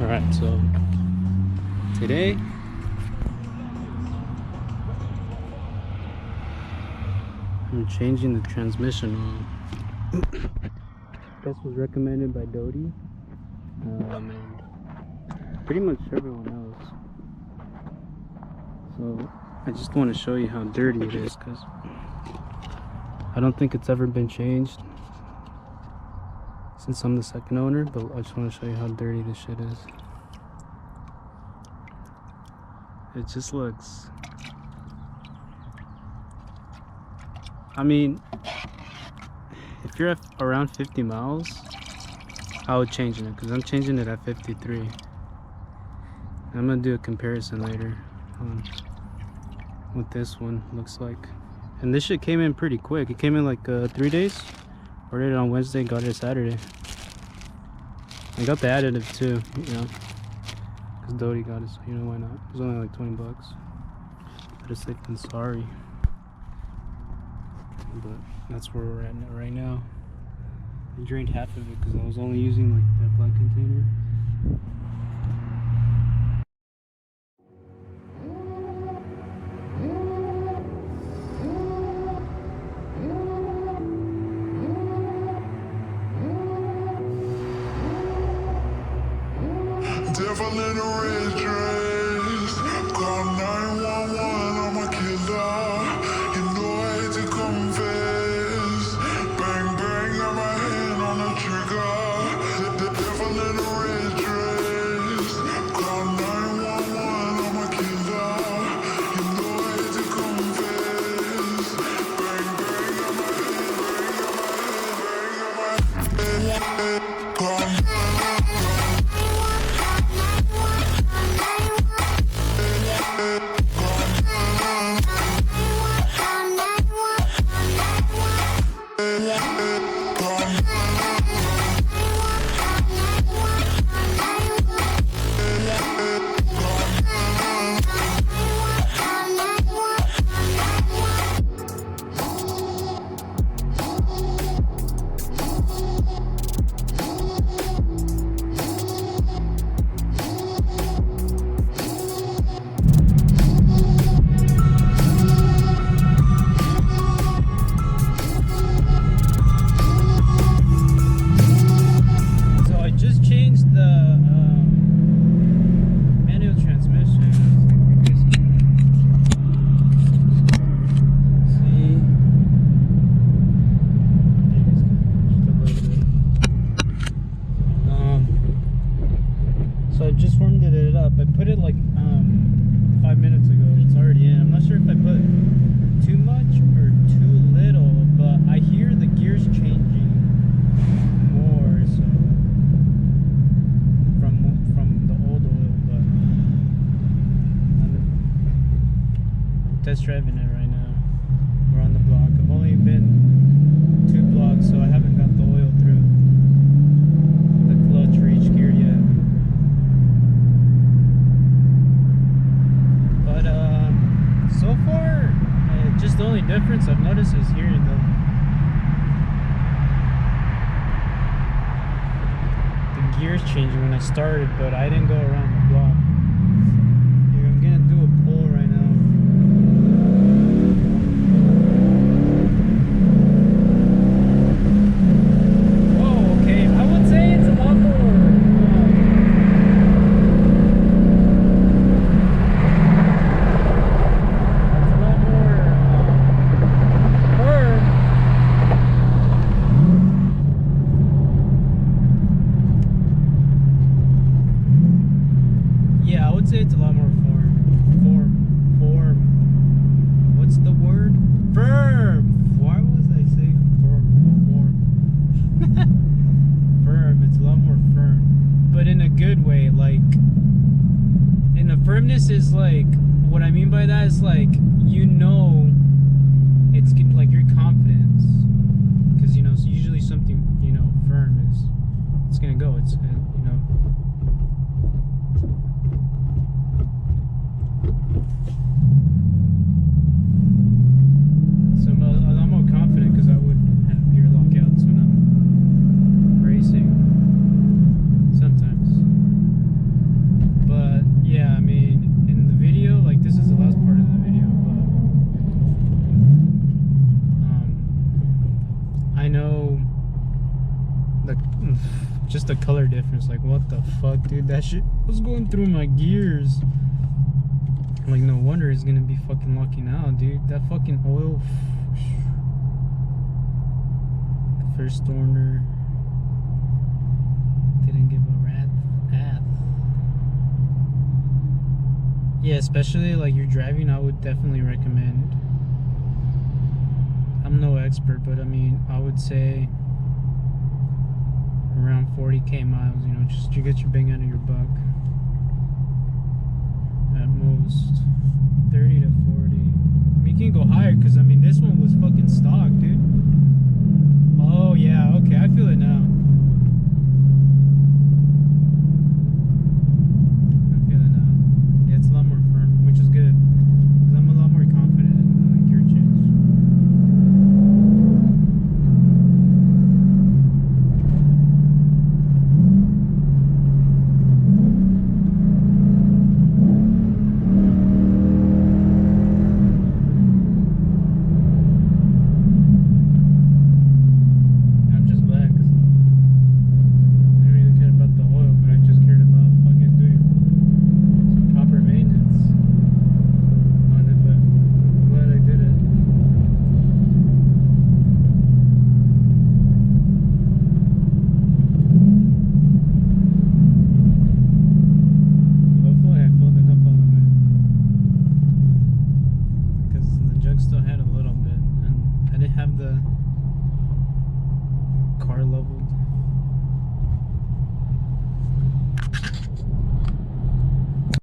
Alright, so today I'm changing the transmission oil. This was recommended by Dodie, and pretty much everyone else. So I just want to show you how dirty it is, because I don't think it's ever been changed since I'm the second owner, but I just want to show you how dirty this shit is. It just looks, I mean, if you're at around 50 miles, I would change it, because I'm changing it at 53. I'm gonna do a comparison later on what this one looks like. And this shit came in pretty quick. It came in like 3 days. Ordered it on Wednesday, got it Saturday. I got the additive too, you know, because Dodie got it, so you know, why not? It was only like 20 bucks. Better safe than sorry. But that's where we're at right now. I drained half of it because I was only using like that black container. Devil in a red dress, call 911, I'm a killer. You know I hate to confess. Bang bang, got my hand on the trigger. The devil in a red dress, call 911, I'm a killer. You know I hate to confess. Bang bang, got my hand, bang got my hand, call. So I just warmed it up. I put it like 5 minutes ago. It's already in. I'm not sure if I put too much or too little, but I hear the gears changing more so from the old oil, but I'm test driving it right now. We're on the block. I've only been 2 blocks, so I haven't got the oil through the clutch or each gear yet. So far, just the only difference I've noticed is hearing the gears changing when I started, but I didn't go around the block. Here, I'm gonna do a pull right now. Oh, okay. I would say it's a lot more. Say it's a lot more form. What's the word? Firm. Why was I saying form? Firm. It's a lot more firm, but in a good way. Like, and the firmness is like, what I mean by that is like, you know, it's like your confidence, because you know, so usually something, you know, firm is, it's gonna go. It's, you know. So I'm a lot more confident because I wouldn't have gear lockouts when I'm racing sometimes. just the color difference. Like, what the fuck, dude? That shit was going through my gears. Like, no wonder it's gonna be fucking lucky now, dude. That fucking oil. First order didn't give a rat's ass. Yeah, especially like you're driving, I would definitely recommend. I'm no expert, but I mean, I would say around 40k miles, you know, just to get your bang out of your buck. At most 30 to 40. I mean, you can go higher, because I mean, this one was fucking stock, dude. Oh yeah, okay, I feel it now.